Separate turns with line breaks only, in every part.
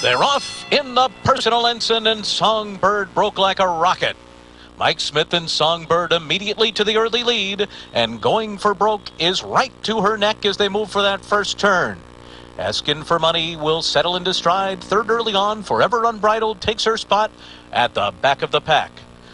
They're off in the personal ensign, and Songbird broke like a rocket. Mike Smith and Songbird immediately to the early lead, and Going for Broke is right to her neck as they move for that first turn. Asking for Money will settle into stride. Third early on, Forever Unbridled takes her spot at the back of the pack.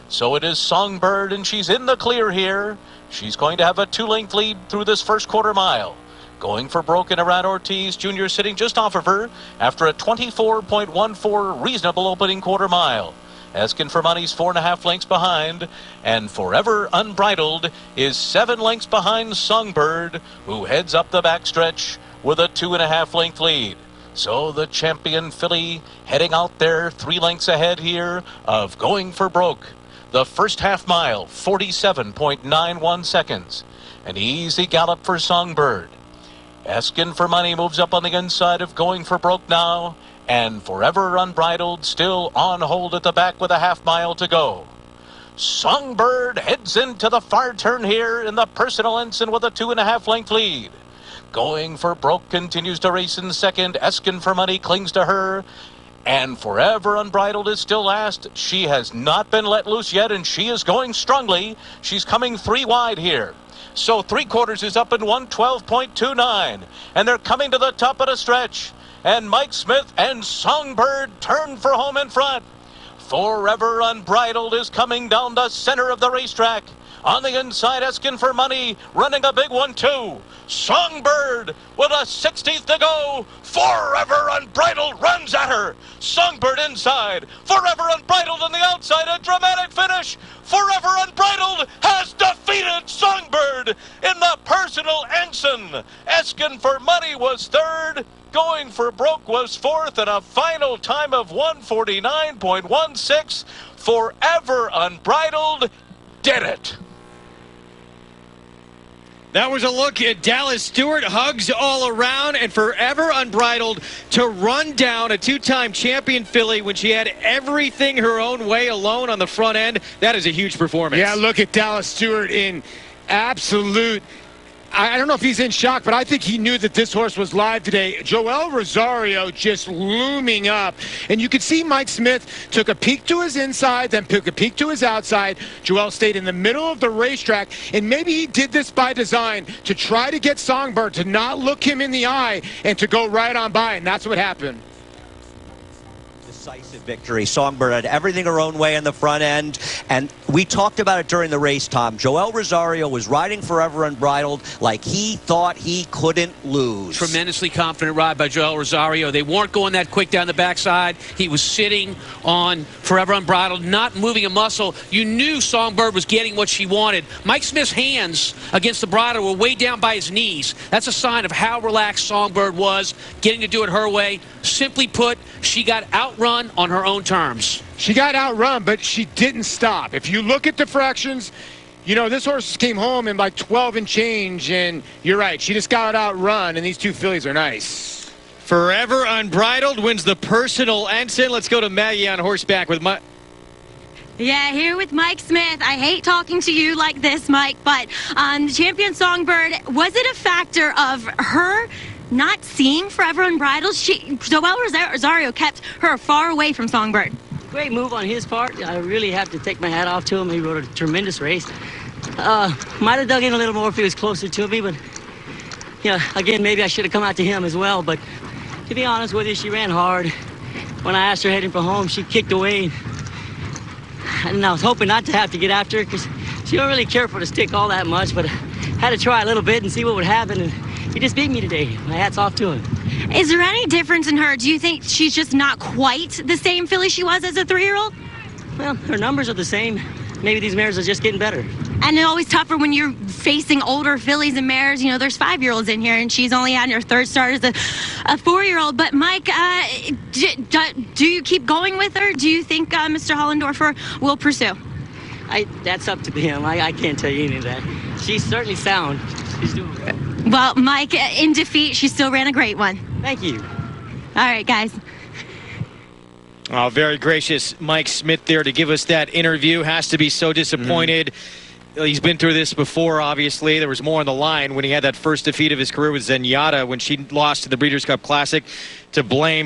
So it is Songbird, and she's in the clear here. She's going to have a 2-length lead through this first quarter mile. Going for Broke and Arad Ortiz Jr. sitting just off of her after a 24.14 reasonable opening quarter mile. Asking for Money's 4.5 lengths behind, and Forever Unbridled is 7 lengths behind Songbird, who heads up the backstretch with a 2.5 length lead. So the champion filly heading out there 3 lengths ahead here of Going for Broke. The first half mile, 47.91 seconds. An easy gallop for Songbird. Asking for Money moves up on the inside of Going for Broke now, and Forever Unbridled still on hold at the back with a half mile to go. Songbird heads into the far turn here in the personal ensign with a 2.5 length lead. Going for Broke continues to race in second. Asking for Money clings to her, and Forever Unbridled is still last. She has not been let loose yet, and she is going strongly. She's coming 3 wide here. So 3/4 is up in 112.29, and they're coming to the top of the stretch. And Mike Smith and Songbird turn for home in front. Forever Unbridled is coming down the center of the racetrack. On the inside, Asking for Money, running a big one too. Songbird with a 60th to go. Forever Unbridled runs at her. Songbird inside. Forever Unbridled on the outside. A dramatic finish. Forever Unbridled has defeated Songbird in the personal ensign. Asking for Money was third. Going for Broke was fourth, and a final time of 149.16. Forever Unbridled did it.
That was a look at Dallas Stewart, hugs all around, and Forever Unbridled to run down a 2-time champion filly when she had everything her own way alone on the front end. That is a huge performance.
Yeah, look at Dallas Stewart in absolute... I don't know if he's in shock, but I think he knew that this horse was live today. Joel Rosario just looming up. And you could see Mike Smith took a peek to his inside, then took a peek to his outside. Joel stayed in the middle of the racetrack, and maybe he did this by design to try to get Songbird to not look him in the eye and to go right on by, and that's what happened.
Decisive victory. Songbird had everything her own way in the front end, and we talked about it during the race, Tom. Joel Rosario was riding Forever Unbridled like he thought he couldn't lose.
Tremendously confident ride by Joel Rosario. They weren't going that quick down the backside. He was sitting on Forever Unbridled, not moving a muscle. You knew Songbird was getting what she wanted. Mike Smith's hands against the bridle were way down by his knees. That's a sign of how relaxed Songbird was, getting to do it her way. Simply put, she got outrun on her own terms.
She got outrun, but she didn't stop. If you look at the fractions, you know, this horse came home in like 12 and change, and you're right, she just got outrun, and these two fillies are nice.
Forever Unbridled wins the personal ensign. Let's go to Maggie on horseback with Mike.
Yeah, here with Mike Smith. I hate talking to you like this, Mike, but the champion Songbird, was it a factor of her not seeing Forever Unbridled? Joel Rosario kept her far away from Songbird.
Great move on his part. I really have to take my hat off to him. He rode a tremendous race. Might have dug in a little more if he was closer to me, but yeah, again, maybe I should have come out to him as well. But to be honest with you, she ran hard. When I asked her heading for home, she kicked away. And I was hoping not to have to get after her because she don't really care for the stick all that much, but I had to try a little bit and see what would happen. And he just beat me today. My hat's off to him.
Is there any difference in her? Do you think she's just not quite the same filly she was as a 3-year-old?
Well, her numbers are the same. Maybe these mares are just getting better.
And it's always tougher when you're facing older fillies and mares. You know, there's 5-year-olds in here, and she's only had her third start as a 4-year-old. But, Mike, do you keep going with her? Do you think Mr. Hollendorfer will pursue?
That's up to him. I can't tell you any of that. She's certainly sound. She's doing good.
Well, Mike, in defeat, she still ran a great one.
Thank you.
All right, guys.
Oh, very gracious Mike Smith there to give us that interview. Has to be so disappointed. He's been through this before, obviously. There was more on the line when he had that first defeat of his career with Zenyatta when she lost to the Breeders' Cup Classic to blame.